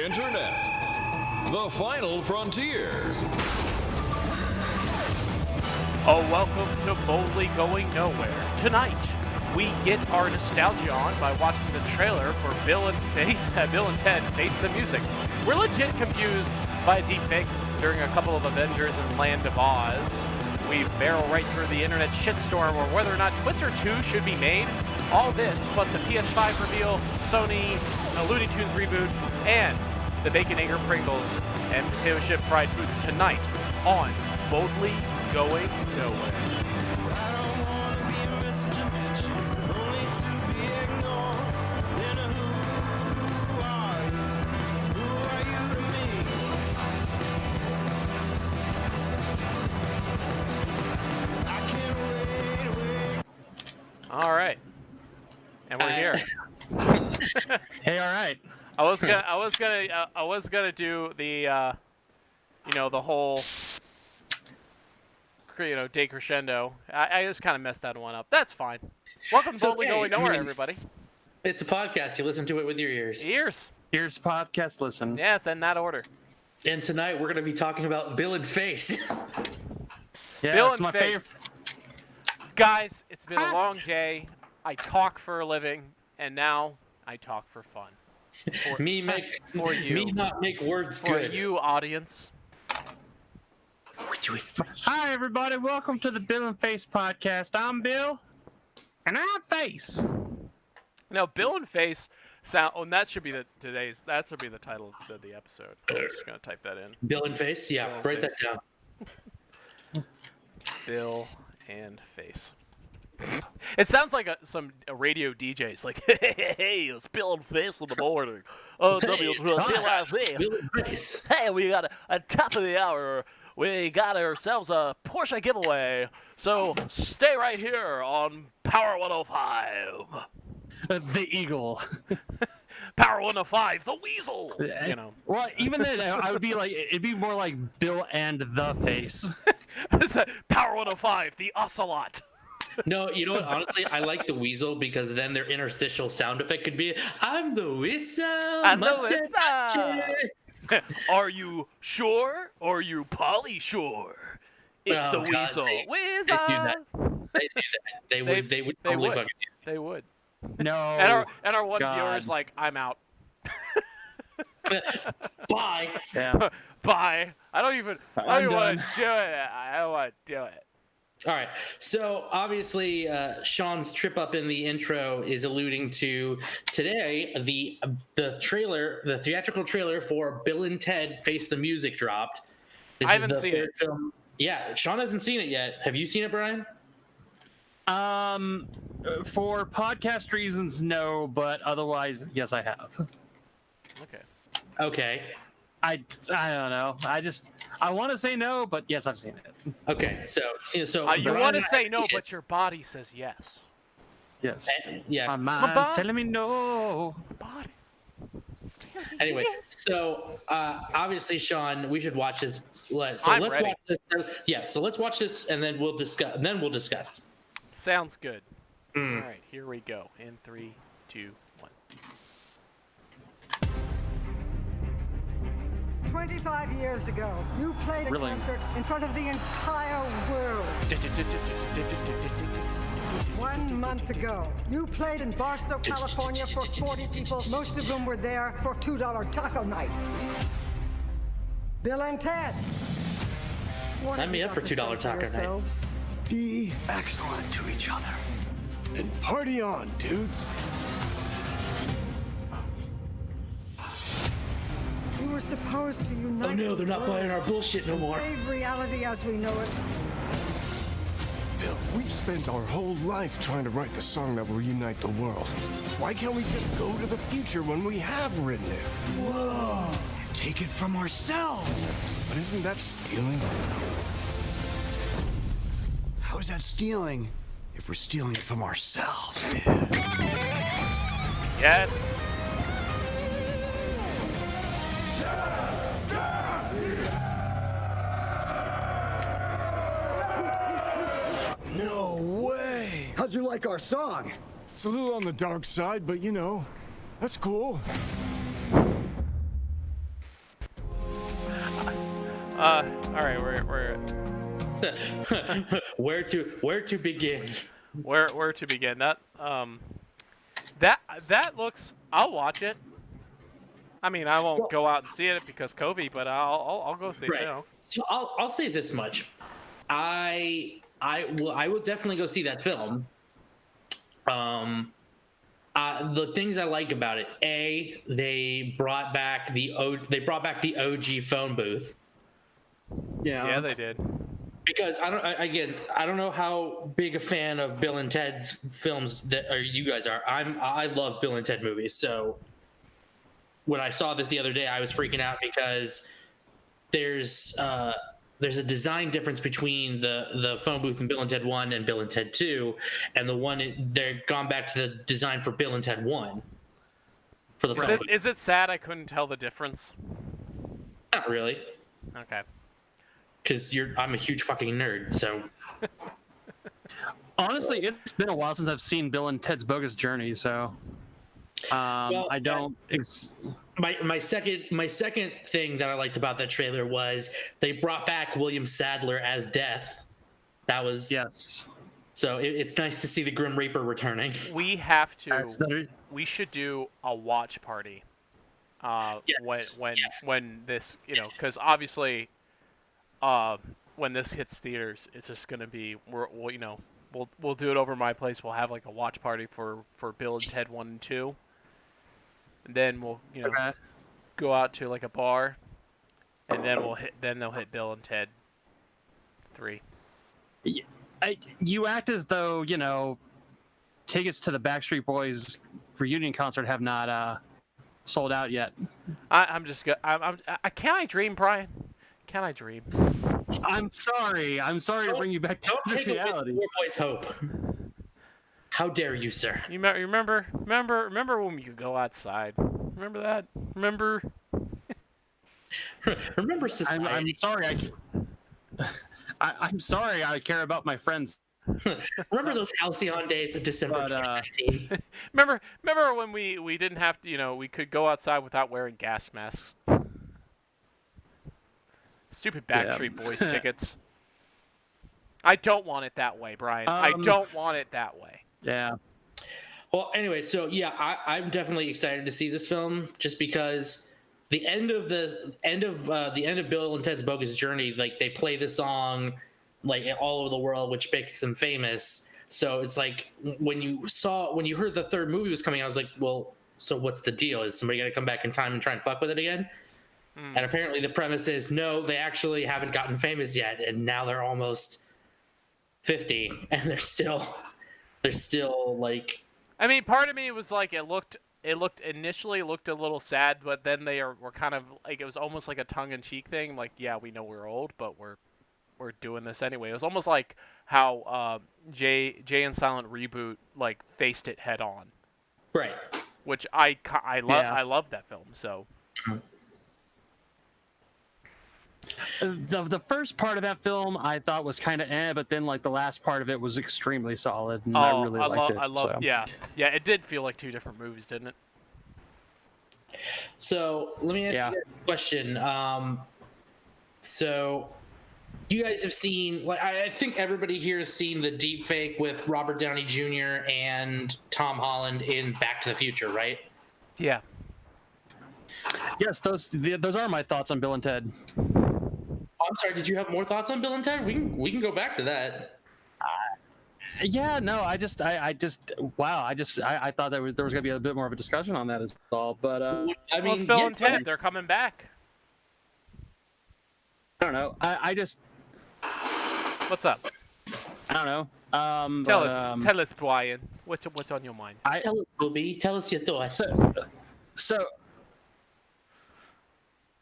internet. The final frontier. Oh, welcome to Boldly Going Nowhere. Tonight, we get our nostalgia on by watching the trailer for Bill and Ted Face the Music. We're legit confused by a deepfake during a couple of Avengers and Land of Oz. We barrel right through the internet shitstorm or whether or not Twister 2 should be made. All this, plus the PS5 reveal, Sony, a Looney Tunes reboot, and the Baconator Pringles and potato chip fried foods tonight on Boldly Going Nowhere. All right, and we're here. Hey, all right. I was gonna do the, the whole, day crescendo. I just kind of messed that one up. That's fine. Welcome to Boldly Going Nowhere, everybody. It's a podcast. You listen to it with your ears. Ears. Here's podcast. Listen. Yes, in that order. And tonight we're going to be talking about Bill and Face. Yeah, Bill it's and my Face. favorite. Guys, it's been a long day. I talk for a living, and now I talk for fun. Me not make words for good. you, audience. Hi, everybody. Welcome to the Bill and Face podcast. I'm Bill, and I'm Face. Now, Bill and Face sound. Oh, and that should be the title of the episode. I'm just gonna type that in. Bill and Face. Yeah, Bill and write Face. that down. Bill and Face. It sounds like a radio DJ's like, hey, it's Bill and Face in the morning. Oh, Hey, Bill and Face. Hey, we got a top of the hour. We got ourselves a Porsche giveaway. So stay right here on Power 105. The Eagle. Power 105, the Weasel. Well, even then, I would be like, it'd be more like Bill and the Face. It's a Power 105, the Ocelot. No, you know what? Honestly, I like the Weasel because then their interstitial sound effect could be, I'm the Whistle. I'm the Whistle. Are you sure? Or are you Polly sure? It's the God, Weasel. see, Weasel. They do that. They would totally fucking do that. They would. No. And our one God. viewer's like, I'm out. Bye. Yeah. Bye. I don't even want to do it. I don't want to do it. All right. So obviously, Sean's trip up in the intro is alluding to today the trailer, the theatrical trailer for Bill and Ted Face the Music dropped. I haven't seen it. Film. Yeah, Sean hasn't seen it yet. Have you seen it, Brian? For podcast reasons, no, but otherwise, yes, I have. Okay. I don't know. I want to say no, but yes, I've seen it. Okay. So you want to say no, but your body says yes. Yes. Yeah. My mind's telling me no. Body. Anyway, so obviously, Sean, we should watch this. Let's ready. watch this. Yeah. So let's watch this, and then we'll discuss. Sounds good. All right, here we go. In 3, 2, 1. 25 years ago, you played a concert in front of the entire world. 1 month ago, you played in Barstow, California for 40 people. Most of them were there for $2 taco night. Bill and Ted. Sign me up for $2 taco night. Be excellent to each other. And party on, dudes. You were supposed to unite. Oh no, they're not buying our bullshit no more. Save reality as we know it. Bill, we've spent our whole life trying to write the song that will unite the world. Why can't we just go to the future when we have written it? Whoa! Take it from ourselves. But isn't that stealing? How is that stealing if we're stealing it from ourselves, dude? Yes. No way! How'd you like our song? It's a little on the dark side, but you know, that's cool. All right, we're where to begin? where to begin? That looks. I'll watch it. I mean, I won't go out and see it because COVID, but I'll go see it. Right. You know. So I'll say this much. I will definitely go see that film. The things I like about it: they brought back the OG phone booth. Yeah, they did. Because I don't know how big a fan of Bill and Ted's films that you guys are. I love Bill and Ted movies. So when I saw this the other day, I was freaking out because there's a design difference between the phone booth in Bill and Ted 1 and Bill and Ted 2, and they're gone back to the design for Bill and Ted 1 for the phone booth. Is it sad I couldn't tell the difference? Not really. Okay. Because I'm a huge fucking nerd, so. Honestly, it's been a while since I've seen Bill and Ted's Bogus Journey, so I don't. My second thing that I liked about that trailer was they brought back William Sadler as Death. That was yes. So it's nice to see the Grim Reaper returning. We have to. We should do a watch party. When this, because obviously. When this hits theaters, it's just gonna be we'll do it over my place. We'll have like a watch party for Bill and Ted 1 and 2, and then we'll go out to like a bar, and then they'll hit Bill and Ted 3. You act as though tickets to the Backstreet Boys reunion concert have not sold out yet. Can I dream, Brian? Can I dream? I'm sorry to bring you back to reality. Poor boy's hope. How dare you, sir? You remember when we could go outside? Remember that? Remember society. I'm sorry. I'm sorry. I care about my friends. Remember those halcyon days of December 2019? Remember when we didn't have to, we could go outside without wearing gas masks. Stupid Backstreet Boys tickets. I don't want it that way, Brian. I don't want it that way. Yeah. Well, anyway, so yeah, I'm definitely excited to see this film just because the end of Bill and Ted's Bogus Journey, like they play the song like all over the world, which makes them famous. So it's like when you heard the third movie was coming, I was like, well, so what's the deal? Is somebody gonna come back in time and try and fuck with it again? And apparently the premise is no, they actually haven't gotten famous yet, and now they're almost 50, and they're still like. I mean, part of me was like, initially looked a little sad, but then were kind of like it was almost like a tongue-in-cheek thing. Like, yeah, we know we're old, but we're doing this anyway. It was almost like how Jay and Silent Reboot like faced it head on, right? Which I love that film so. The first part of that film I thought was kind of but then like the last part of it was extremely solid, and I really liked it. Yeah, it did feel like two different movies, didn't it? So let me ask you a question. So you guys have seen, like, I think everybody here has seen the deepfake with Robert Downey Jr. and Tom Holland in Back to the Future, right? Yeah. Yes, those are my thoughts on Bill and Ted. I'm sorry, did you have more thoughts on Bill and Ted? We can go back to that. Yeah, no, I thought there was gonna be a bit more of a discussion on that as all, but I mean, it's Bill and Ted, they're coming back. I don't know. I just. What's up? I don't know. Tell us, Brian. What's on your mind? Tell us, Booby. Tell us your thoughts.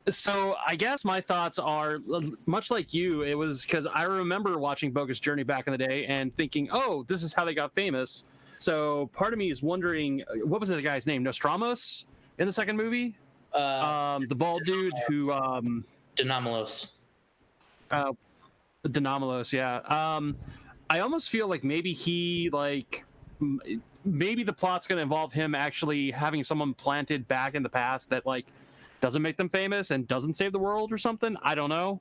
So I guess my thoughts are much like you. It was because I remember watching Bogus Journey back in the day and thinking, oh, this is how they got famous. So part of me is wondering, what was the guy's name? Nostramos in the second movie? The bald dude who... Denomalos. Denomalos, yeah. I almost feel like maybe maybe the plot's going to involve him actually having someone planted back in the past that, like, doesn't make them famous and doesn't save the world or something. I don't know.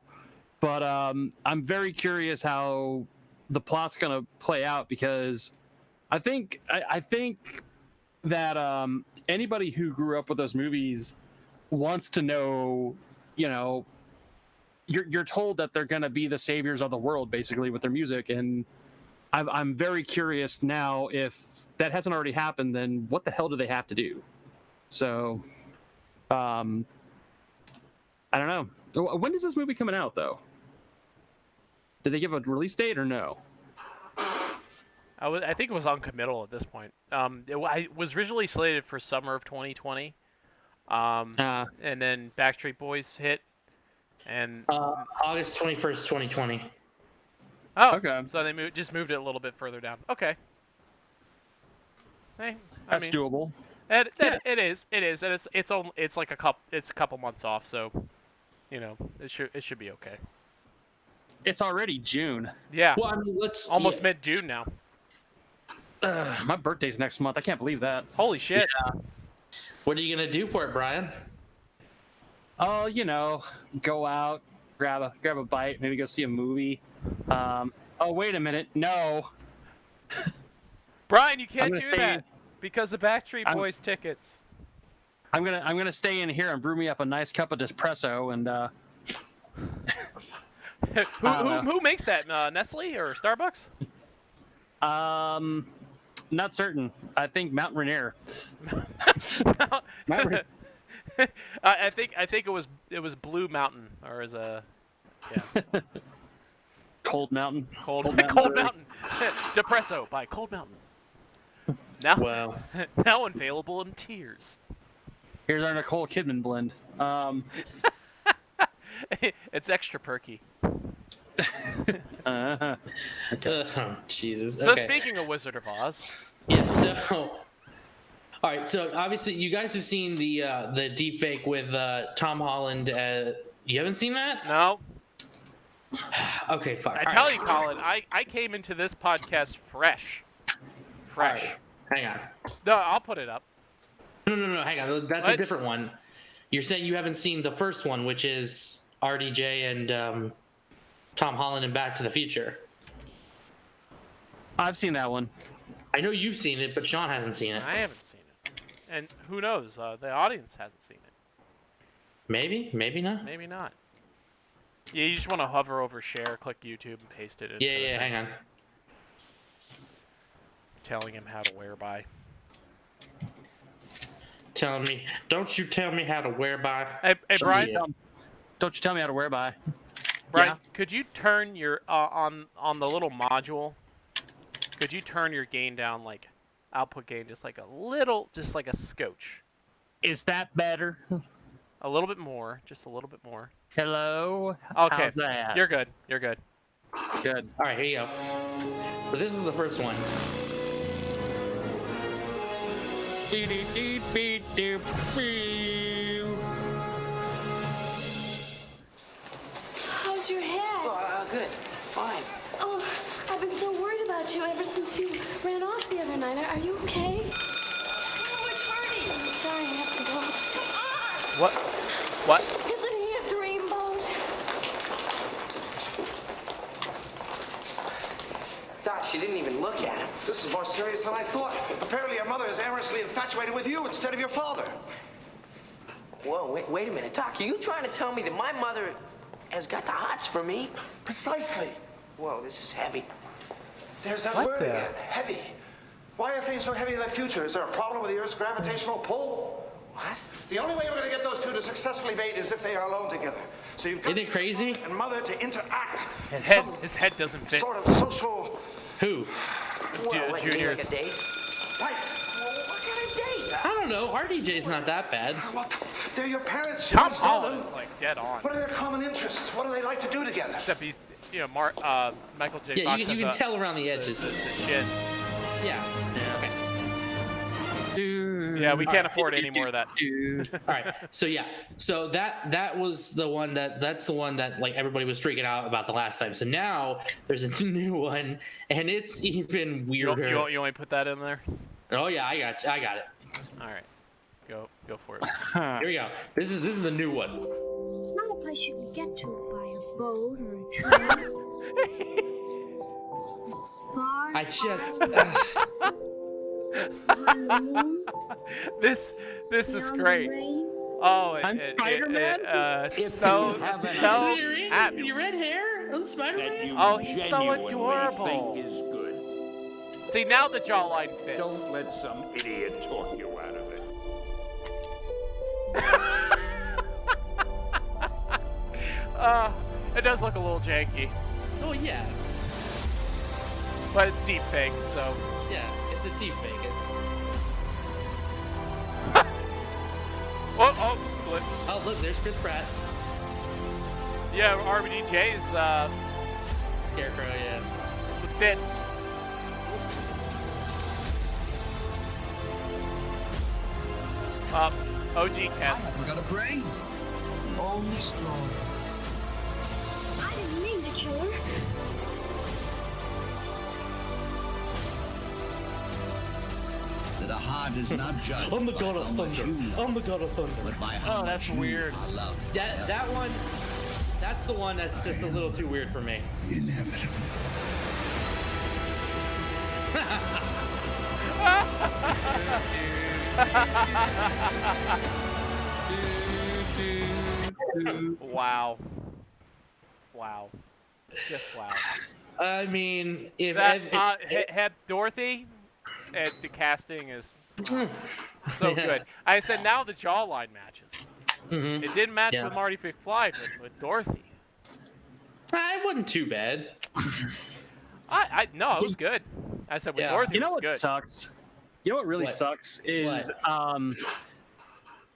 But I'm very curious how the plot's gonna play out, because I think that anybody who grew up with those movies wants to know, you know, you're told that they're gonna be the saviors of the world basically with their music, and I'm very curious now, if that hasn't already happened, then what the hell do they have to do? So, I don't know. When is this movie coming out, though? Did they give a release date or no? I think it was uncommittal at this point. I was originally slated for summer of 2020, and then Backstreet Boys hit, and August 21st, 2020. oh, Okay. so they just moved it a little bit further down. Okay. Hey, That's doable. It is, and it's like a couple months off, so you know it should be okay. It's already June. Yeah. Well, I mean, almost mid-June now. My birthday's next month. I can't believe that. Holy shit. Yeah. What are you gonna do for it, Brian? Oh, you know, go out, grab a bite, maybe go see a movie. Oh, wait a minute. No. Brian, you can't do stay that because of Backstreet Boys tickets. I'm gonna stay in here and brew me up a nice cup of espresso and Who makes that? Nestle or Starbucks? Not certain. I think Mount Rainier. I think it was Blue Mountain, or as a Cold Mountain. Cold Mountain. Depresso by Cold Mountain. Now now available in tiers. Here's our Nicole Kidman blend. It's extra perky. Okay. Jesus. So okay. speaking of Wizard of Oz. Yeah. So, all right. So obviously, you guys have seen the deepfake with Tom Holland. You haven't seen that? No. Okay, fine. I tell you, Colin, I came into this podcast fresh. Right. Hang on. No, I'll put it up. No. Hang on. That's a different one. You're saying you haven't seen the first one, which is RDJ and Tom Holland in Back to the Future. I've seen that one. I know you've seen it, but Sean hasn't seen it. I haven't seen it. And who knows? The audience hasn't seen it. Maybe not. Maybe not. Yeah, you just want to hover over share, click YouTube, and paste it in. Yeah, hang on. Telling him how to wear by. Telling me, don't you tell me how to wear by. Hey Brian. Don't you tell me how to wear by. Brian, Yeah. could you turn your on the little module? Could you turn your gain down, like output gain, just like a little, just like a scotch? Is that better? A little bit more, just a little bit more. Hello. Okay, How's that? you're good. You're good. Good. All right, here you go. So this is the first one. How's your head? Oh, good. Fine. Oh, I've been so worried about you ever since you ran off the other night. Are you okay? Oh, it's hurting. I'm sorry, I have to go. What? What? Isn't he a dreamboat? Doc, she didn't even look at him. This is more serious than I thought. Apparently your mother is amorously infatuated with you instead of your father. Whoa, wait a minute. Doc, are you trying to tell me that my mother has got the hots for me? Precisely. Whoa, this is heavy. There's that What word the- again, heavy. Why are things so heavy in the future? Is there a problem with the Earth's gravitational pull? What? The only way we're going to get those two to successfully mate is if they are alone together. So you've got Isn't it crazy? and mother to interact. His head doesn't fit. Sort of social. Who? Well, like, Junior's. like a date? Right. Well, what kind of date? I don't know. RDJ's not that bad. What? They're your parents. Tom You still Holland them. is like dead on. What are their common interests? What do they like to do together? Except he's, Michael J. Yeah, Fox you has can a- tell around the edges. the shit. Yeah. Okay. Yeah, we can't afford any more of that. All right. So yeah. So that was the one that's the one that like everybody was freaking out about the last time. So now there's a new one, and it's even weirder. You want me to put that in there? Oh yeah, I got it. All right, go for it. Here we go. This is the new one. It's not a place you can get to by a boat or a train. A spark I just. on the moon. This is beyond the great. rain. Oh, I'm Spider-Man? so happy. Your red hair on Spider-Man? Oh, he's so adorable. Is good. See, now the jawline fits. Don't let some idiot talk you out of it. It does look a little janky, Oh, yeah. but it's deep fake, so. Yeah, it's a deep fake. Oh, Oh, look, there's Chris Pratt. yeah, RBDJ's Scarecrow, yeah. fits. OG cast. We got a brain. Only strong. I didn't mean to kill her. The heart is not judged. I'm the god by of how much thunder. you love, I'm the god of thunder. but by how Oh, that's much you weird. are loved. That one, that's the one that's just a little too weird for me. Inevitable. Wow. Wow. Just wow. I mean, if Had Dorothy, and the casting is so good. I said now the jawline matches. It didn't match with Marty McFly, but with Dorothy. it wasn't too bad. No, it was good. I said with Dorothy, You know it was what good. sucks? You know what really What? sucks is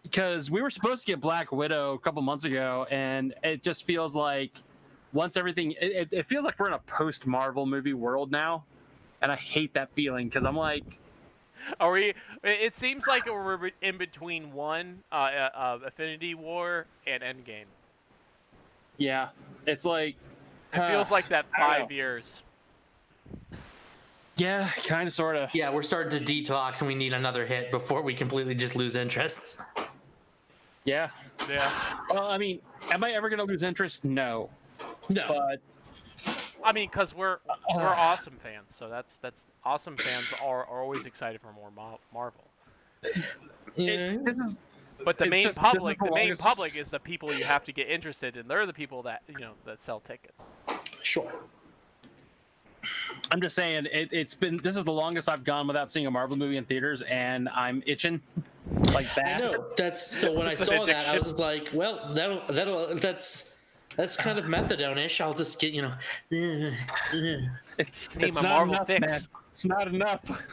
because we were supposed to get Black Widow a couple months ago, and it just feels like once everything, it feels like we're in a post-Marvel movie world now, and I hate that feeling because I'm like, Are we? It seems like we're in between one Infinity War and Endgame. yeah, it's like It feels like that I don't 5 know. years. Yeah, kind of, sort of. Yeah, we're starting to detox, and we need another hit before we completely just lose interest. Yeah. Yeah. Well, I mean, am I ever gonna lose interest? No. No. But I mean, because we're awesome fans, so that's awesome fans are always excited for more Marvel. this is But the It's main just- public, this is the the main longest- public is the people you have to get interested in. They're the people that that sell tickets. Sure. I'm just saying this is the longest I've gone without seeing a Marvel movie in theaters, and I'm itching like that. I know. That's so when I It's an saw that, I addiction. was just like, well, that's kind of methadone-ish. I'll just get, Need It's my not Marvel enough, fix. man. It's not enough.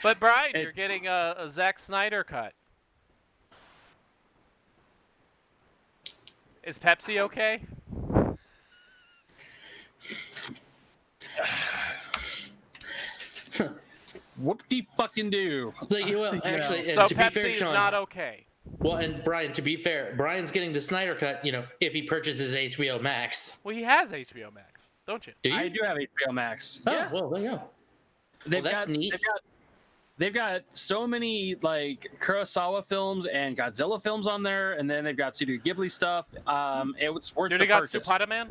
But Brian, you're getting a Zack Snyder cut. Is Pepsi okay? Whoop-de-fucking-do. So, well, actually, So to be Pepsi fair, is Sean, not okay. well, and Brian, to be fair, Brian's getting the Snyder cut, if he purchases HBO Max. Well, he has HBO Max, don't you? Do you? I do have HBO Max. Oh, Yeah. well, there you go. That's neat. They've got so many like Kurosawa films and Godzilla films on there, and then they've got Studio Ghibli stuff. It was worth Do the they got purchase. Spider-Man?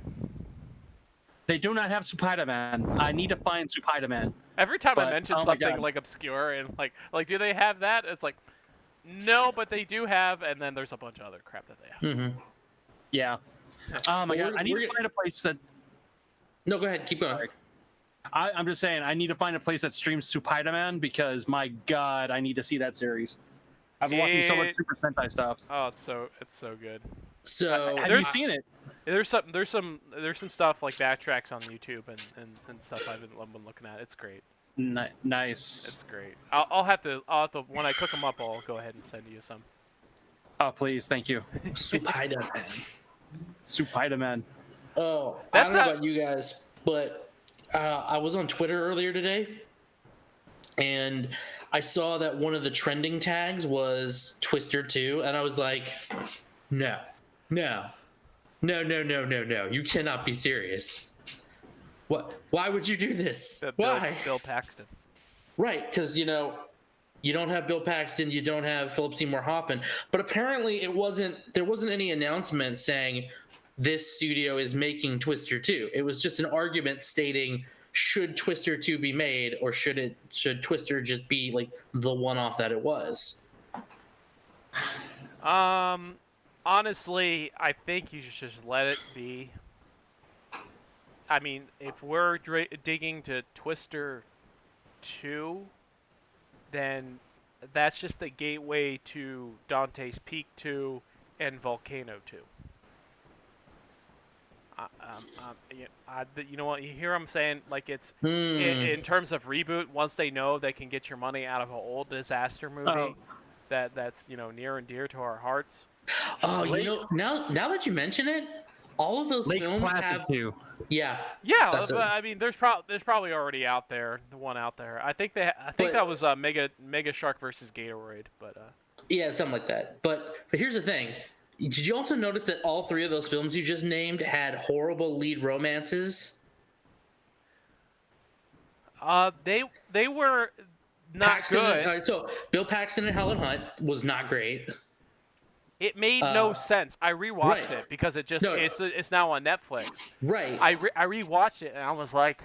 They do not have Spider-Man. I need to find Spider-Man. Every time I But, mention oh my something God. like obscure and like do they have that? It's like, no, but they do have, and then there's a bunch of other crap that they have. Mm-hmm. Yeah. Oh my Well, God! I need we're to find a place that. No, go ahead. Keep going. I'm just saying, I need to find a place that streams Spider-Man because my God, I need to see that series. I've been watching so much It- Super Sentai stuff. Oh, it's so good. So Have you seen it? There's some stuff like backtracks on YouTube and stuff I've been looking at. It's great. Nice. It's great. I'll have to when I cook them up, I'll go ahead and send you some. Oh, please, thank you. Spider-Man. Spider-Man. Oh, That's I don't know not- about you guys, but I was on Twitter earlier today, and I saw that one of the trending tags was Twister 2, and I was like, no. You cannot be serious. What? Why would you do this? Why? Bill Paxton. Right, because you don't have Bill Paxton, you don't have Philip Seymour Hoffman, but apparently there wasn't any announcement saying this studio is making Twister 2. It was just an argument stating, should Twister 2 be made, or should Twister just be like the one-off that it was? Honestly, I think you should just let it be. I mean, if we're digging to Twister 2, then that's just the gateway to Dante's Peak 2 and Volcano 2. You know what? You hear what I'm saying? Like, it's in terms of reboot. Once they know they can get your money out of an old disaster movie, that's near and dear to our hearts. Oh, now that you mention it, all of those films have. Yeah. I mean, there's probably already out there one out there. I think that was Mega Shark versus Gatoroid, but yeah, something like that. But here's the thing. Did you also notice that all three of those films you just named had horrible lead romances? They were not good. So Bill Paxton and Helen Hunt was not great. It made no sense. I rewatched it because it's now on Netflix. Right. I rewatched it and I was like,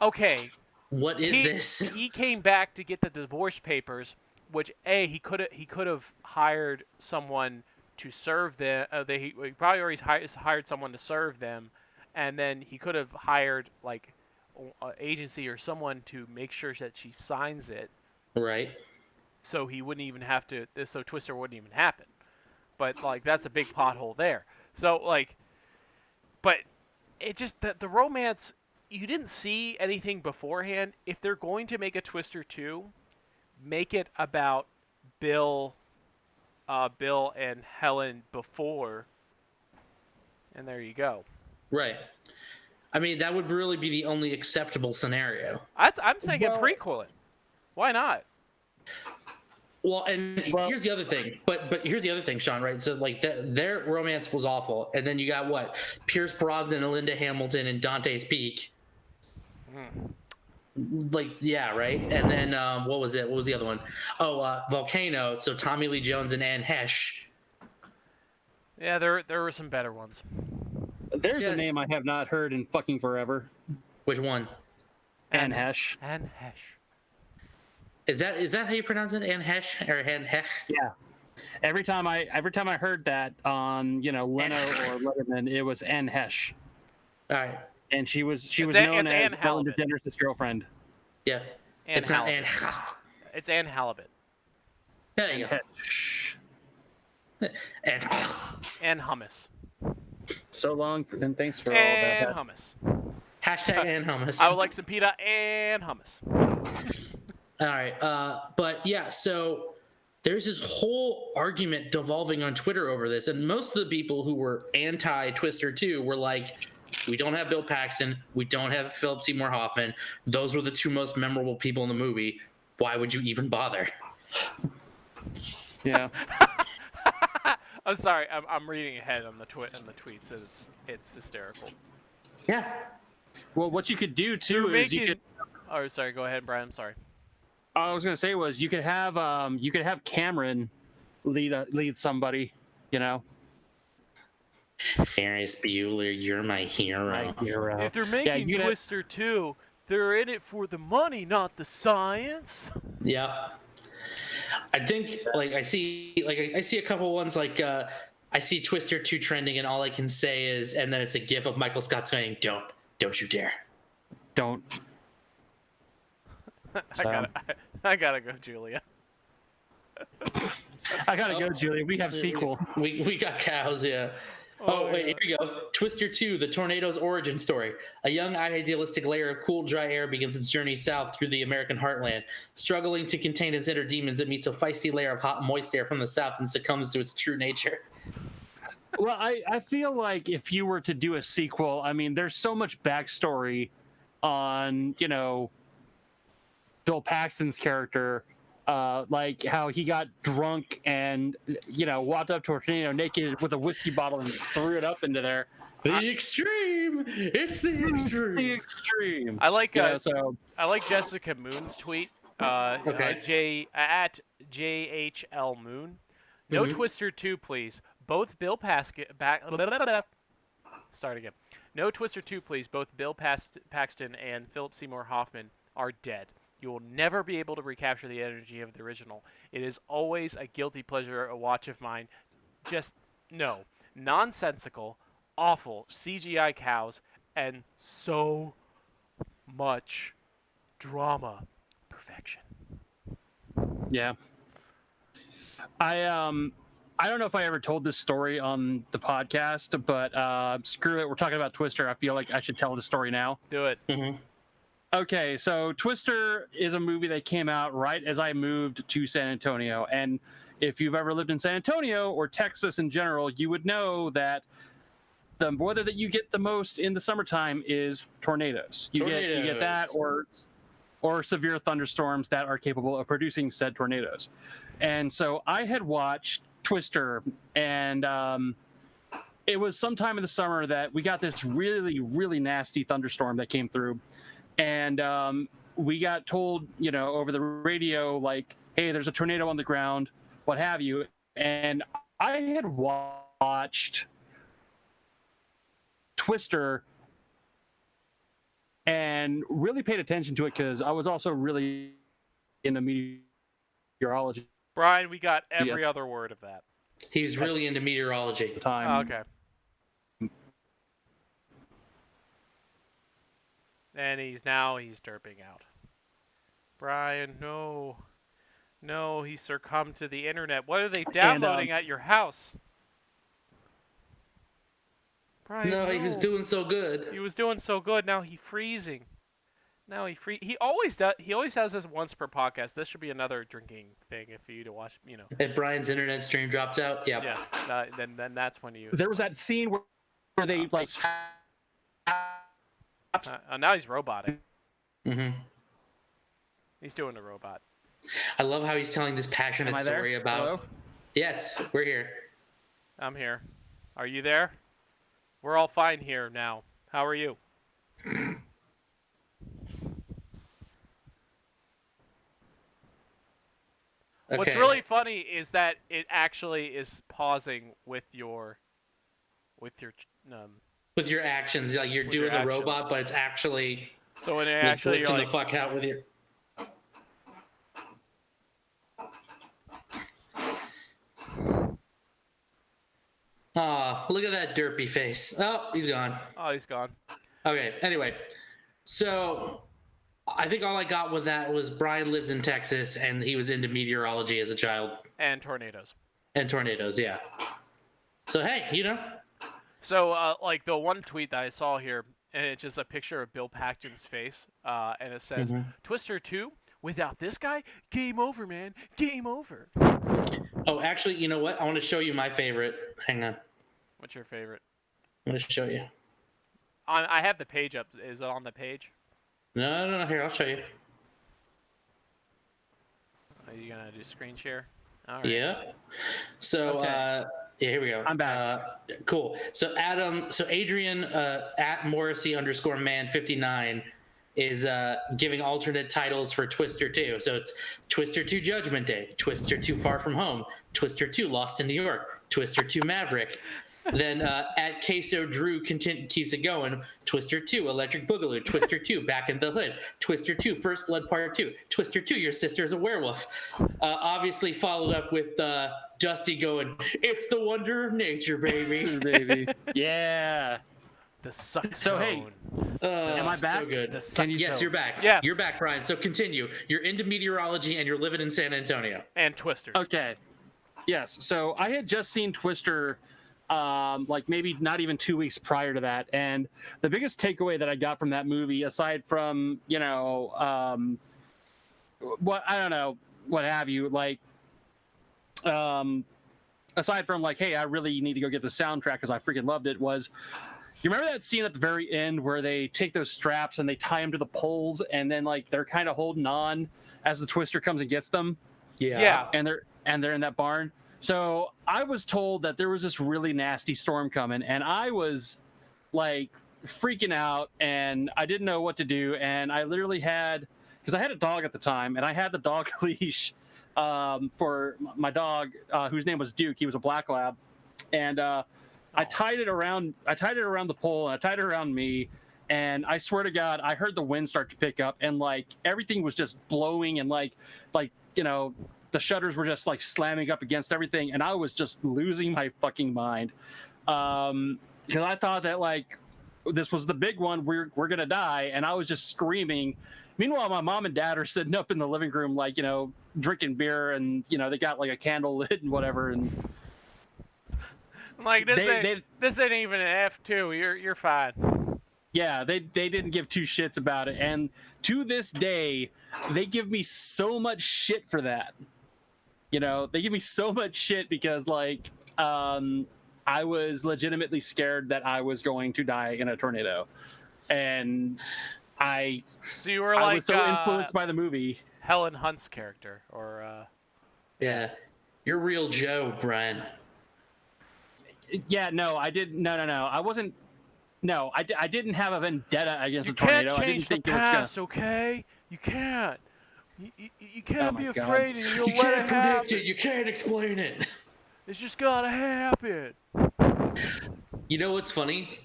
okay, what is this? He came back to get the divorce papers, which he could have hired someone to serve them. He probably already hired someone to serve them, and then he could have hired like an agency or someone to make sure that she signs it. Right. So he wouldn't even have to. So Twister wouldn't even happen. But like that's a big pothole there. So like, but it just the romance. You didn't see anything beforehand. If they're going to make a Twister 2, make it about Bill and Helen before, and there you go. Right. I mean, that would really be the only acceptable scenario. I'm saying a prequel it. Why not? Well, here's the other thing. But here's the other thing, Sean. Right? So like their romance was awful, and then you got what? Pierce Brosnan and Linda Hamilton in Dante's Peak. Like, yeah, right. And then what was it? What was the other one? Oh, Volcano. So Tommy Lee Jones and Anne Hesh. Yeah, there were some better ones. There's a name I have not heard in fucking forever. Which one? Anne Hesh. Anne Hesh. Is that how you pronounce it? Anne Hesh or Anne Hesh? Yeah. Every time I heard that on Leno or Letterman, it was Anne Hesh. All right. And she was known as Ellen DeGeneres' girlfriend. Yeah. It's not Anne. It's Anne Halibut. There you go. And hummus. So long, and thanks for all that. And hummus. Hashtag and hummus. I would like some pita and hummus. All right. But yeah, so there's this whole argument devolving on Twitter over this. And most of the people who were anti-Twister 2 were like, we don't have Bill Paxton. We don't have Philip Seymour Hoffman. Those were the two most memorable people in the movie. Why would you even bother? Yeah. I'm sorry. I'm reading ahead on the tweets. It's hysterical. Yeah. Well, what you could do too is you could. Oh, sorry. Go ahead, Brian. I'm sorry. All I was gonna say was you could have Cameron lead somebody. Ferris Bueller, you're my hero. If they're making Twister 2, they're in it for the money, not the science. Yeah. I think I see a couple ones like I see Twister 2 trending and all I can say is, and then it's a gif of Michael Scott saying, don't you dare. Don't. I gotta go, Julia. I gotta go, Julia. We have sequel. We got cows, yeah. Oh, wait, here we go. Twister 2, the tornado's origin story. A young, idealistic layer of cool, dry air begins its journey south through the American heartland. Struggling to contain its inner demons, it meets a feisty layer of hot, moist air from the south and succumbs to its true nature. Well, I feel like if you were to do a sequel, I mean, there's so much backstory on, Bill Paxton's character, like how he got drunk and walked up to a tornado naked with a whiskey bottle and threw it up into there. The extreme. It's the extreme. The extreme. I like I like Jessica Moon's tweet. Okay. At JHL Moon. No Twister 2, please. both Bill Start again. No Twister 2, please. Both Bill Paxton and Philip Seymour Hoffman are dead. You will never be able to recapture the energy of the original. It is always a guilty pleasure, a watch of mine. Just, no. Nonsensical, awful CGI cows, and so much drama. Perfection. Yeah. I don't know if I ever told this story on the podcast, but screw it. We're talking about Twister. I feel like I should tell the story now. Do it. Mm-hmm. Okay, so Twister is a movie that came out right as I moved to San Antonio. And if you've ever lived in San Antonio or Texas in general, you would know that the weather that you get the most in the summertime is tornadoes. You get that or severe thunderstorms that are capable of producing said tornadoes. And so I had watched Twister, and it was sometime in the summer that we got this really, really nasty thunderstorm that came through. And we got told, over the radio, like, hey, there's a tornado on the ground, what have you. And I had watched Twister and really paid attention to it because I was also really into meteorology. Brian, we got every other word of that. He's really into meteorology. Time. Oh, okay. And he's derping out. Brian, no. No, he succumbed to the internet. What are they downloading at your house? Brian, no, he was doing so good. He was doing so good. Now he's freezing. He always does. He always has this once per podcast. This should be another drinking thing for you to watch. If Brian's internet stream drops out, yep. Yeah. Then that's when you. There was that scene where they like. Now he's roboting. Mm-hmm. He's doing a robot. I love how he's telling this passionate story about. Hello? Yes, we're here. I'm here. Are you there? We're all fine here now. How are you? Okay. What's really funny is that it actually is pausing with your actions. Like you're doing the robot, but it's actually. So when it actually you're like the fuck out with your. Look at that derpy face. Oh, he's gone. Oh, he's gone. Okay, anyway. So, I think all I got with that was Brian lived in Texas, and he was into meteorology as a child. And tornadoes. Yeah. So, hey, So, like the one tweet that I saw here, and it's just a picture of Bill Paxton's face, and it says, Twister 2, without this guy, game over, man. Game over. Oh, actually, you know what? I want to show you my favorite. Hang on. What's your favorite? I'm going to show you. I have the page up. Is it on the page? No. Here, I'll show you. Are you going to do screen share? All right. Yeah. So, okay. Yeah, here we go. I'm back. Cool. So Adrian at Morrissey_man59 is giving alternate titles for Twister 2. So it's Twister 2 Judgment Day, Twister 2 Far From Home, Twister 2 Lost in New York, Twister 2 Maverick. Then at Queso Drew keeps it going. Twister 2 Electric Boogaloo, Twister 2 Back in the Hood, Twister 2 First Blood Part 2, Twister 2 Your Sister's a Werewolf. Obviously followed up with Dusty going, it's the wonder of nature, baby. Baby. Yeah. The suck So, hey, am I back? So good. Yes, you're back. Yeah. You're back, Brian. So continue. You're into meteorology and you're living in San Antonio. And Twisters. Okay. Yes. So I had just seen Twister like maybe not even 2 weeks prior to that. And the biggest takeaway that I got from that movie, aside from, what have you, like, aside from like, hey, I really need to go get the soundtrack because I freaking loved it, was, you remember that scene at the very end where they take those straps and they tie them to the poles and then like they're kind of holding on as the Twister comes and gets them? Yeah. And they're in that barn. So I was told that there was this really nasty storm coming, and I was like freaking out, and I didn't know what to do. And I literally because I had a dog at the time, and I had the dog leash for my dog, whose name was Duke. He was a black lab. and I tied it around the pole, and I tied it around me. And I swear to God, I heard the wind start to pick up, and like everything was just blowing, and like you know, the shutters were just like slamming up against everything, and I was just losing my fucking mind, because I thought that like this was the big one, we're gonna die, and I was just screaming. Meanwhile, my mom and dad are sitting up in the living room, like, you know, drinking beer, and you know they got like a candle lit and whatever, and like this ain't even an F2. You're fine. Yeah, they didn't give two shits about it, and to this day, they give me so much shit for that. You know, they give me so much shit because, like, I was legitimately scared that I was going to die in a tornado, and So you were I like was so influenced by the movie. Helen Hunt's character, or Yeah, you're real Joe, Brian. Yeah, no, I didn't. No, I wasn't. No, I didn't have a vendetta against a tornado. You can't I didn't change think the it was past, okay? You can't. You can't Oh be my God. afraid, and you'll You let can't it predict happen. it. You can't explain it. It's just gotta happen. You know what's funny?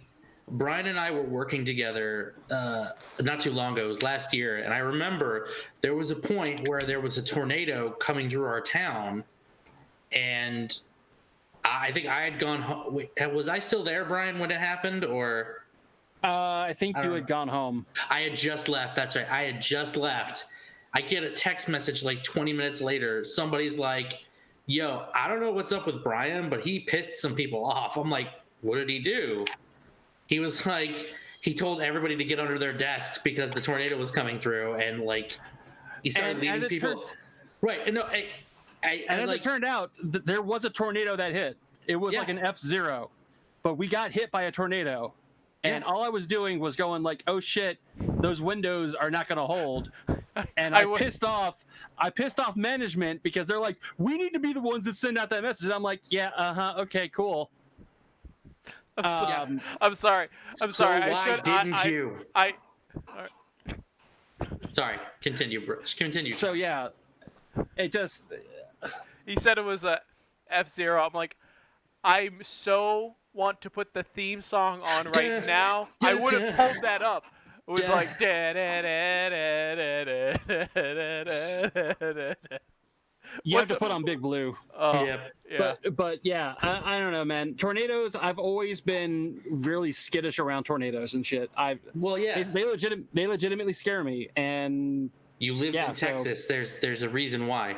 Brian and I were working together not too long ago. It was last year, and I remember there was a point where there was a tornado coming through our town, and I think I had gone home. Wait, was I still there, Brian, when it happened, or? I think you had gone home. I had just left. That's right. I had just left. I get a text message like 20 minutes later. Somebody's like, yo, I don't know what's up with Brian, but he pissed some people off. I'm like, what did he do? He was like, he told everybody to get under their desks because the tornado was coming through, and like, he started leaving people. Right. And no, as it turned out, there was a tornado that hit. It was like an F0, but we got hit by a tornado. And all I was doing was going like, oh shit, those windows are not going to hold. And I pissed off management because they're like, we need to be the ones that send out that message. And I'm like, yeah, okay, cool. I'm sorry. Why didn't you? Sorry. Continue, Bruce. Continue. So yeah, it just. He said it was a F0. I'm like, I'm so want to put the theme song on right now. I would have pulled that up. It was like You have to put on Big Blue. Yeah. But yeah, I don't know, man. Tornadoes. I've always been really skittish around tornadoes and shit. They legitimately scare me. And you lived in Texas. There's a reason why.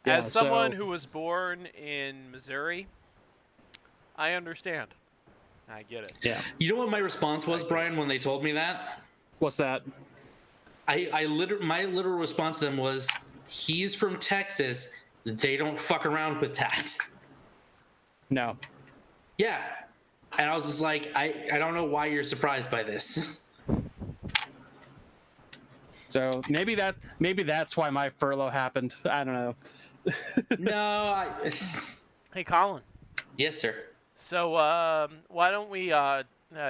As someone who was born in Missouri, I understand. I get it. Yeah. You know what my response was, Brian, when they told me that? What's that? My literal response to them was, he's from Texas. They don't fuck around with that. No. Yeah. And I was just like, I don't know why you're surprised by this. So maybe that's why my furlough happened. I don't know. No. Hey, Colin. Yes, sir. So why don't we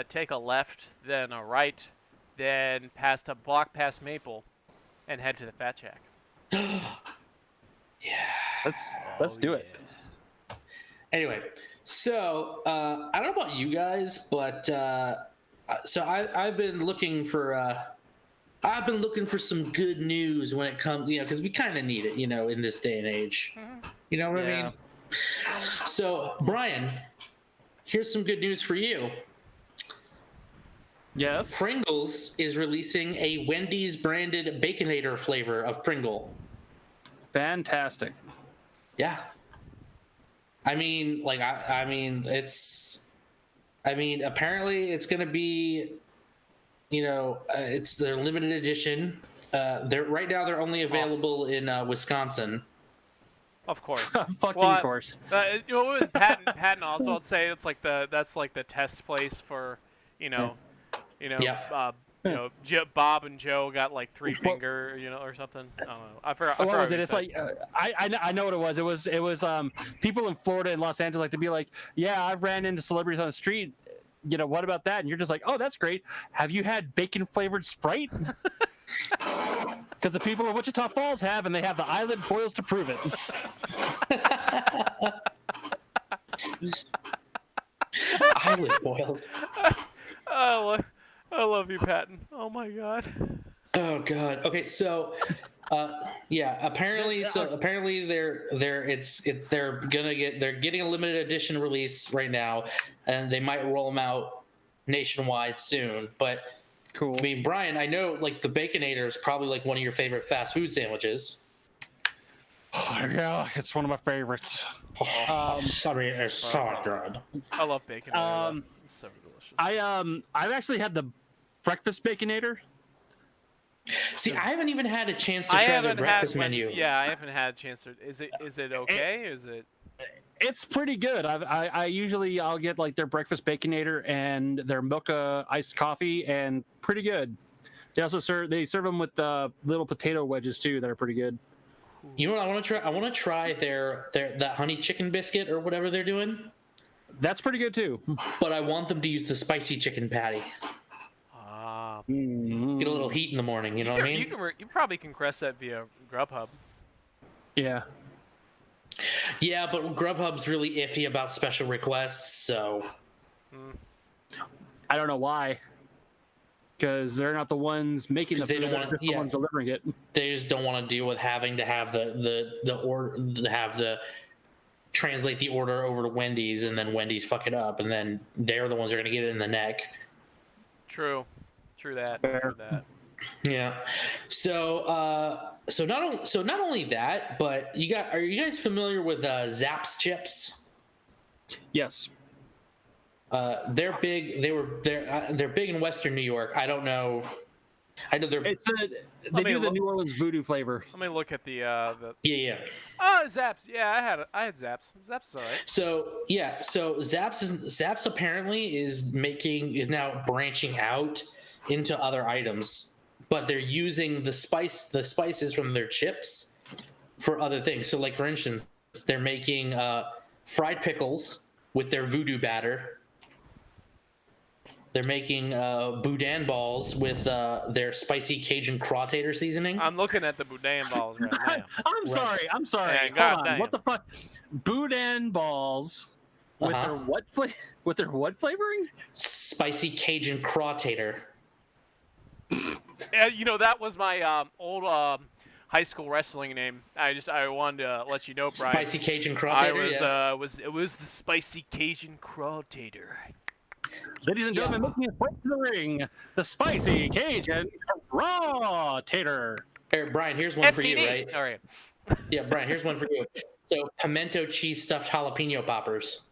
take a left, then a right, then block past Maple, and head to the Fat Shack? Yeah. Let's do it. Anyway, so I don't know about you guys, but so I've been looking for some good news when it comes, because we kind of need it, in this day and age. You know what I mean? So, Brian, here's some good news for you. Yes. Pringles is releasing a Wendy's branded Baconator flavor of Pringle. Fantastic. Yeah. Apparently it's going to be, it's their limited edition. Right now they're only available in Wisconsin. Of course. Of course. With Patton also, I'd say that's like the test place for, Bob and Joe got like 3-finger, or something. I don't know. I forgot. What was it? It's like I know what it was. It was people in Florida and Los Angeles like to be like, yeah, I've ran into celebrities on the street. What about that? And you're just like, oh, that's great. Have you had bacon flavored Sprite? Because the people of Wichita Falls have, and they have the island boils to prove it. Eyelid boils. I love you, Patton. Oh my god. Oh god. Okay, so yeah, apparently they're getting a limited edition release right now, and they might roll them out nationwide soon. But cool. I mean, Brian, I know like the Baconator is probably like one of your favorite fast food sandwiches. Yeah, it's one of my favorites. Sorry, it's so good. I love bacon. It's so delicious. I've actually had the breakfast Baconator. See, I haven't even had a chance to try their breakfast menu. Yeah, I haven't had a chance to. Is it okay? Is it? It's pretty good. I'll get like their breakfast Baconator and their mocha iced coffee, and pretty good. They also serve them with little potato wedges too that are pretty good. You know what I want to try? I want to try their that honey chicken biscuit or whatever they're doing. That's pretty good too. But I want them to use the spicy chicken patty. Get a little heat in the morning. You know what I mean? You probably can request that via Grubhub. Yeah. Yeah, but Grubhub's really iffy about special requests, so I don't know why. Because they're not the ones making the food, they're the ones delivering it. They just don't want to deal with having to have the order, translate the order over to Wendy's, and then Wendy's fuck it up, and then they're the ones that are going to get it in the neck. True that. Yeah. So not only that, but are you guys familiar with Zapp's chips? Yes. They're big. They're big in Western New York. I don't know. I know they're. They do the New Orleans voodoo flavor. Let me look at the. Yeah. Oh, Zapp's. Yeah, I had Zapp's. Zapp's all right. So Zapp's apparently is now branching out into other items, but they're using the spices from their chips for other things. So, like for instance, they're making fried pickles with their voodoo batter. They're making boudin balls with their spicy Cajun Crawtator seasoning. I'm looking at the boudin balls right now. I'm sorry. Yeah, Hold on. What the fuck? Boudin balls with their what with their what flavoring? Spicy Cajun Crawtator. Yeah, that was my old high school wrestling name. I wanted to let you know, Brian. Spicy Cajun Crawtator. It was the Spicy Cajun Crawtator. Ladies and gentlemen, making his way to the ring, the Spicy Cajun Crawtator. Hey, Brian, here's one for you, right? All right. Yeah, Brian, here's one for you. So, pimento cheese stuffed jalapeno poppers.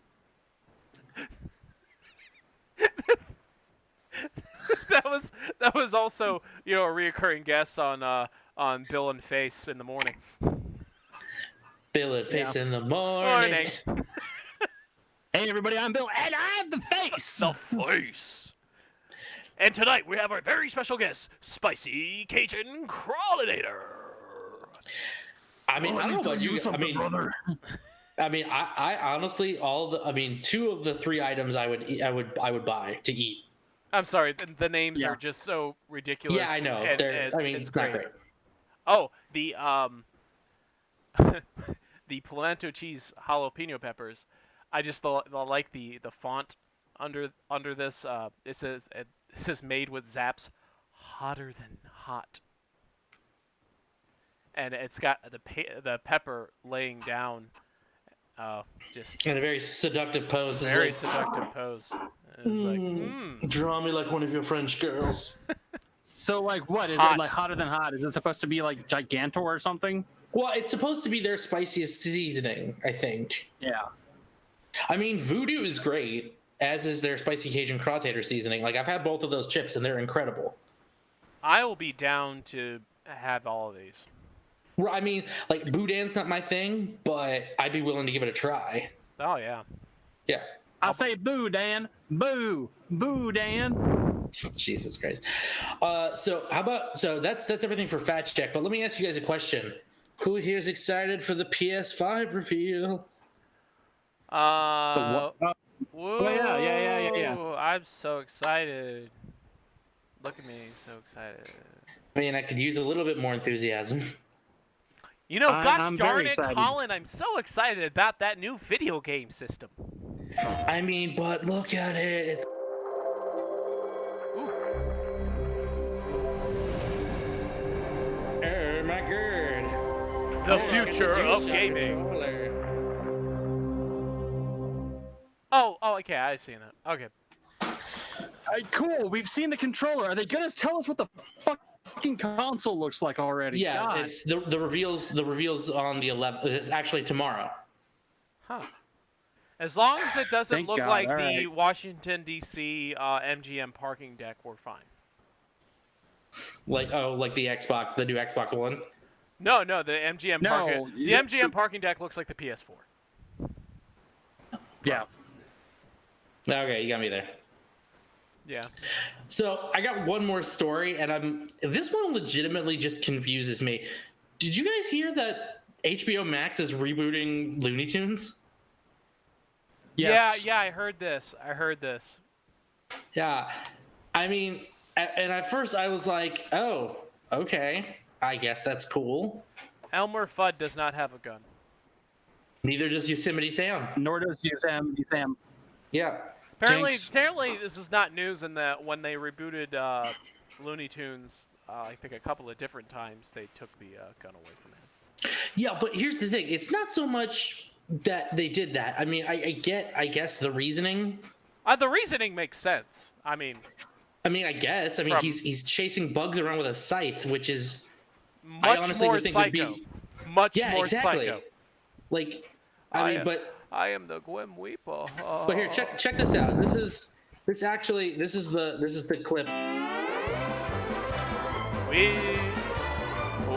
that was also a reoccurring guest on Bill and Face in the morning. Bill and Face in the morning. Hey everybody, I'm Bill, and I'm the Face. The Face. And tonight we have our very special guest, Spicy Cajun Crawtator. I mean, I don't know about you. Brother. I mean, I honestly, two of the three items I would buy to eat. I'm sorry, the names are just so ridiculous. Yeah, I know. It's great. Not great. Oh, the the pimento cheese jalapeno peppers. I just like the font under this. It says made with Zapp's, hotter than hot, and it's got the pepper laying down, just in a very seductive pose. Very seductive pose. It's like, draw me like one of your French girls. So, like, what is it like hotter than hot? Is it supposed to be like Gigantor or something? Well, it's supposed to be their spiciest seasoning, I think. Yeah. I mean, Voodoo is great, as is their spicy Cajun Crawtator seasoning. Like, I've had both of those chips, and they're incredible. I will be down to have all of these. Well, I mean, like, boudin's not my thing, but I'd be willing to give it a try. Oh, yeah. Yeah. I say boo, Dan. Boo. Boo, Dan. Jesus Christ. So that's everything for Fact Check, but let me ask you guys a question. Who here is excited for the PS5 reveal? Whoa. Yeah. I'm so excited. Look at me, so excited. I mean, I could use a little bit more enthusiasm. Gosh I'm darn very it, excited. Colin, I'm so excited about that new video game system. I mean, but look at it. It's oh my god. The future of gaming. Oh, okay, I've seen it. Okay. Cool. We've seen the controller. Are they gonna tell us what the fucking console looks like already? Yeah, God. it's the reveals. The reveals on the 11th. It's actually tomorrow. Huh. As long as it doesn't Thank look God. like All the right. Washington D.C. MGM parking deck, we're fine. Like the Xbox, the new Xbox One. No, the MGM MGM parking deck looks like the PS4. Yeah. Okay, you got me there. Yeah. So I got one more story, and this one legitimately just confuses me. Did you guys hear that HBO Max is rebooting Looney Tunes? Yes. Yeah, I heard this. Yeah. I mean, and at first I was like, oh, okay. I guess that's cool. Elmer Fudd does not have a gun. Neither does Yosemite Sam. Nor does Yosemite Sam. Yeah. Apparently, this is not news in that when they rebooted Looney Tunes, I think a couple of different times, they took the gun away from him. Yeah, but here's the thing. It's not so much that they did that. I mean, I guess the reasoning. The reasoning makes sense. I mean, I guess. I mean, he's chasing bugs around with a scythe, which is much more psycho. Much more psycho. Like, I am the Grim Reaper. But here, check this out. This is the clip.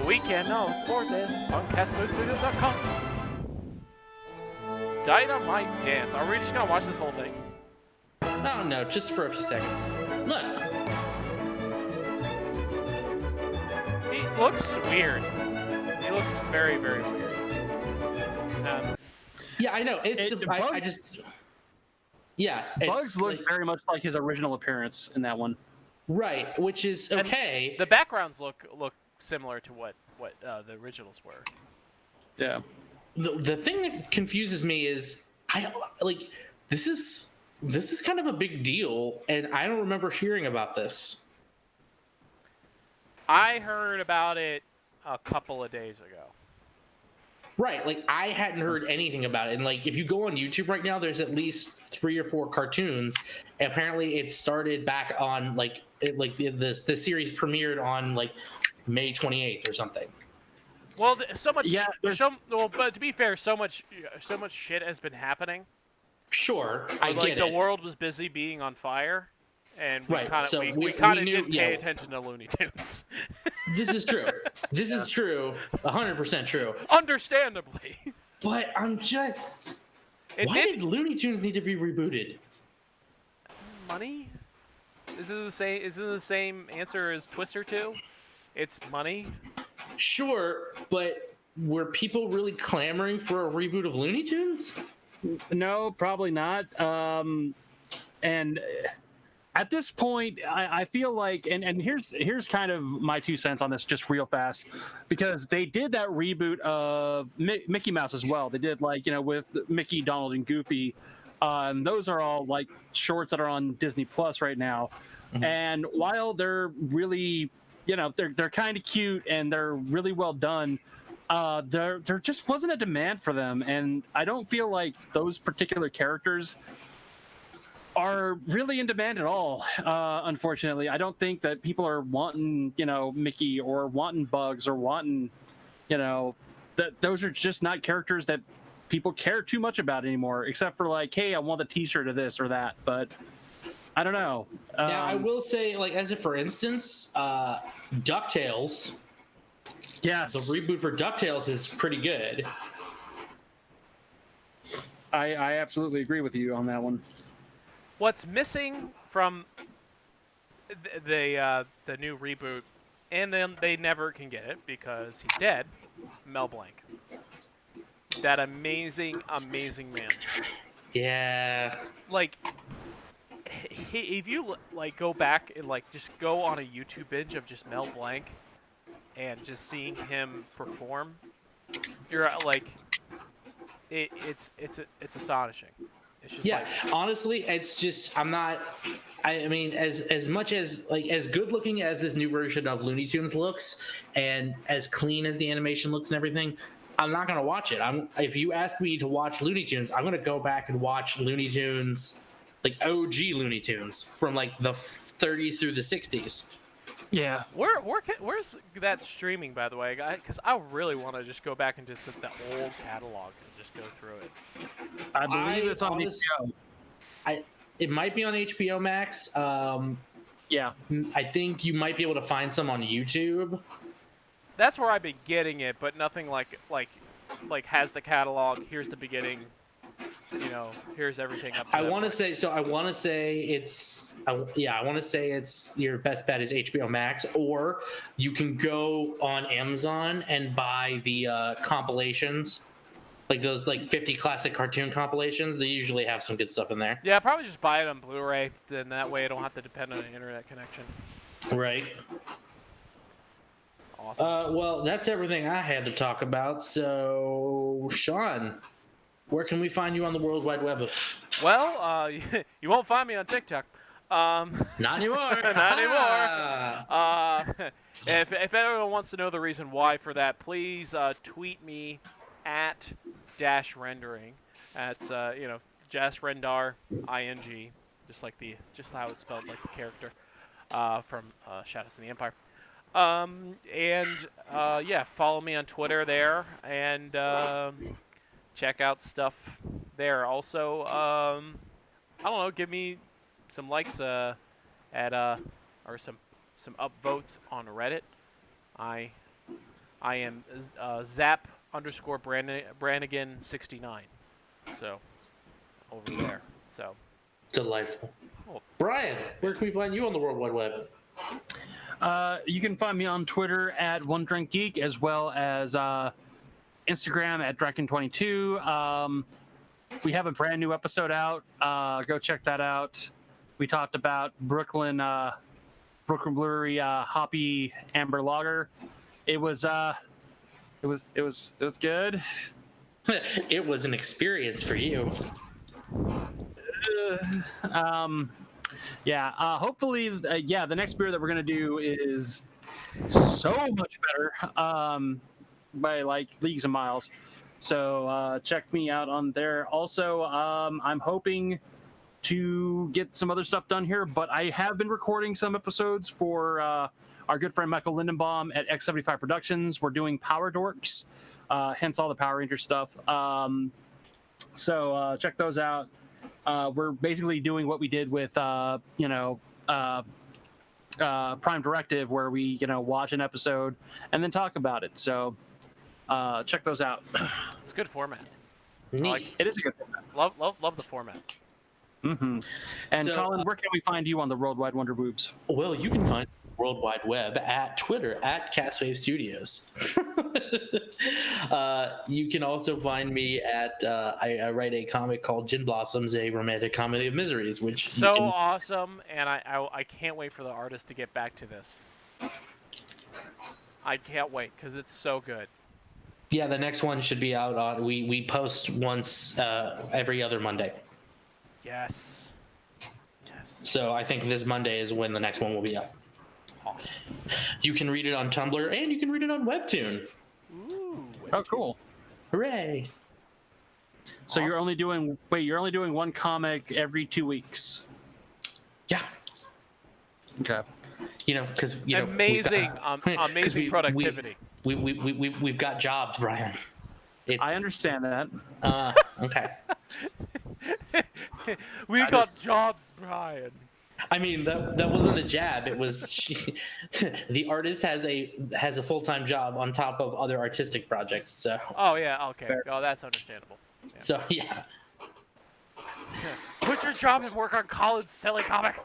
We can afford this on CastwaveStudios.com. Dynamite Dance. Are we just gonna watch this whole thing? Oh no, just for a few seconds. Look. He looks weird. He looks very, very weird. Yeah, I know. Bugs looks very much like his original appearance in that one. Right, which is okay. And the backgrounds look similar to what the originals were. Yeah. The thing that confuses me is this is kind of a big deal, and I don't remember hearing about this. I heard about it a couple of days ago. Right, like I hadn't heard anything about it, and like if you go on YouTube right now, there's at least 3 or 4 cartoons. And apparently, it started back on the series premiered on like May 28th or something. Well, so much. Yeah. But to be fair, so much shit has been happening. Sure, I get it. The world was busy being on fire, and we right. kind of didn't pay attention to Looney Tunes. This is true. This is true. 100% true. Understandably. But I'm just. Why did Looney Tunes need to be rebooted? Money? Is it the same answer as Twister 2? It's money. Sure, but were people really clamoring for a reboot of Looney Tunes? No, probably not. And at this point, I feel like, and here's kind of my 2 cents on this, just real fast, because they did that reboot of Mickey Mouse as well. They did with Mickey, Donald, and Goofy. Those are all like shorts that are on Disney Plus right now. Mm-hmm. And while they're really, they're kind of cute and they're really well done, there just wasn't a demand for them, and I don't feel like those particular characters are really in demand at all. Unfortunately, I don't think that people are wanting, Mickey or wanting Bugs or wanting, that those are just not characters that people care too much about anymore. Except for like, hey, I want the T-shirt of this or that, but I don't know. Now I will say, as for instance, DuckTales. Yes. The reboot for DuckTales is pretty good. I absolutely agree with you on that one. What's missing from the new reboot, and then they never can get it because he's dead, Mel Blanc. That amazing, amazing man. Yeah. If you go back and just go on a YouTube binge of just Mel Blanc and just seeing him perform, you're it's astonishing. It's just Yeah, honestly, it's just I'm not. I mean, as much as as good looking as this new version of Looney Tunes looks, and as clean as the animation looks and everything, I'm not gonna watch it. If you ask me to watch Looney Tunes, I'm gonna go back and watch Looney Tunes, like OG Looney Tunes from like the 30s through the 60s. Yeah. Where's that streaming, by the way, guy? Because I really want to just go back and just look at the old catalog and just go through it. I believe it's on HBO. It might be on HBO Max. Yeah. I think you might be able to find some on YouTube. That's where I've been getting it, but nothing like has the catalog. Here's the beginning. You know, here's everything up to I want to say it's your best bet is HBO Max, or you can go on Amazon and buy the compilations, like those 50 classic cartoon compilations. They usually have some good stuff in there. Yeah, probably just buy it on Blu-ray. Then that way I don't have to depend on an internet connection. Right. Awesome. Well, that's everything I had to talk about. So, Sean, where can we find you on the World Wide Web? Well, you won't find me on TikTok. Not anymore. Not anymore. If anyone wants to know the reason why for that, please tweet me at _rendering. That's _rendar ing, just how it's spelled, like the character from Shadows of the Empire. Yeah, follow me on Twitter there and check out stuff there. Also, I don't know, give me some likes or some upvotes on Reddit. I am Zap_Brannigan69. So over there. So delightful. Brian, where can we find you on the World Wide Web? You can find me on Twitter at OneDrinkGeek, as well as Instagram at Draken22. We have a brand new episode out. Go check that out. We talked about Brooklyn Brewery Hoppy Amber Lager. It was good. It was an experience for you. Yeah, hopefully, the next beer that we're going to do is so much better by like leagues and miles. So check me out on there. Also, I'm hoping to get some other stuff done here, but I have been recording some episodes for our good friend Michael Lindenbaum at X75 Productions. We're doing Power Dorks, hence all the Power Ranger stuff. So check those out. We're basically doing what we did with, Prime Directive, where we, watch an episode and then talk about it. So check those out. It's a good format. It is a good format. Love the format. Mm-hmm. And So, Colin, where can we find you on the Worldwide Wonder Boobs? Well, you can find World Wide Web at Twitter at Castwave Studios. You can also find me at I write a comic called Gin Blossoms, a romantic comedy of miseries, which Awesome, and I can't wait for the artist to get back to this. I can't wait because it's so good. Yeah, the next one should be out on. We post once every other Monday. Yes. So I think this Monday is when the next one will be up. Awesome. You can read it on Tumblr and you can read it on Webtoon. Ooh. Oh, cool! Hooray! So you're only doing one comic every 2 weeks. Yeah. Okay. Because amazing productivity. We've got jobs, Brian. I understand that. Okay. We got jobs, Brian. I mean, that wasn't a jab. It was the artist has a full-time job on top of other artistic projects. So. Oh yeah. Okay. Oh, that's understandable. Yeah. So yeah. Quit your job and work on Colin's silly comic.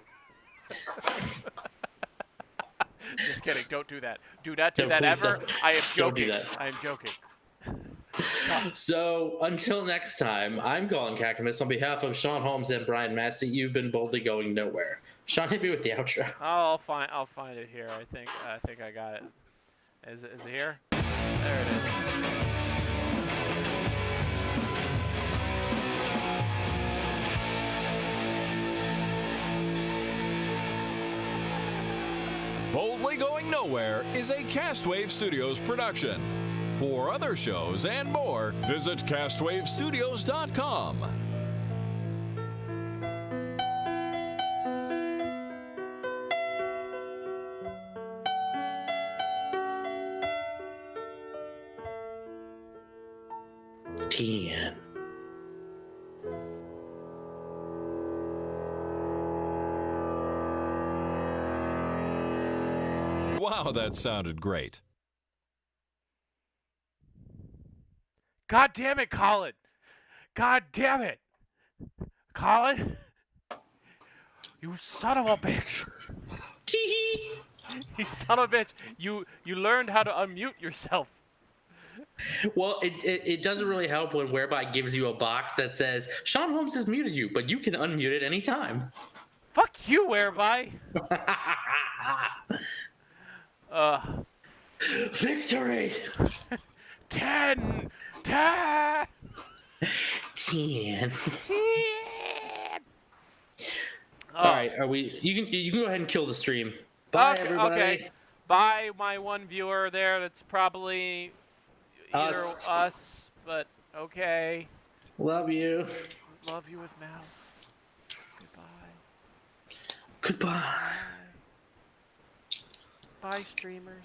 Just kidding. Don't do that. Do not do that ever. Don't. I am joking. Don't do that. I am joking. So until next time, I'm Colin Caccamise on behalf of Sean Holmes and Brian Massey. You've been boldly going nowhere. Sean, hit me with the outro. I'll find it here. I think I got it. Is it here? There it is. Boldly Going Nowhere is a Castwave Studios production. For other shows and more, visit castwavestudios.com. Ten. Wow, that sounded great. God damn it, Colin. God damn it. Colin. You son of a bitch. You son of a bitch. You learned how to unmute yourself. Well, it doesn't really help when Whereby gives you a box that says, Sean Holmes has muted you, but you can unmute at any time. Fuck you, Whereby. Victory! 10! 10! All right, are we? You can go ahead and kill the stream. Bye, everybody. Okay. Bye, my one viewer there. That's probably either us, but okay. Love you. Love you with mouth. Goodbye. Goodbye. Bye, streamers.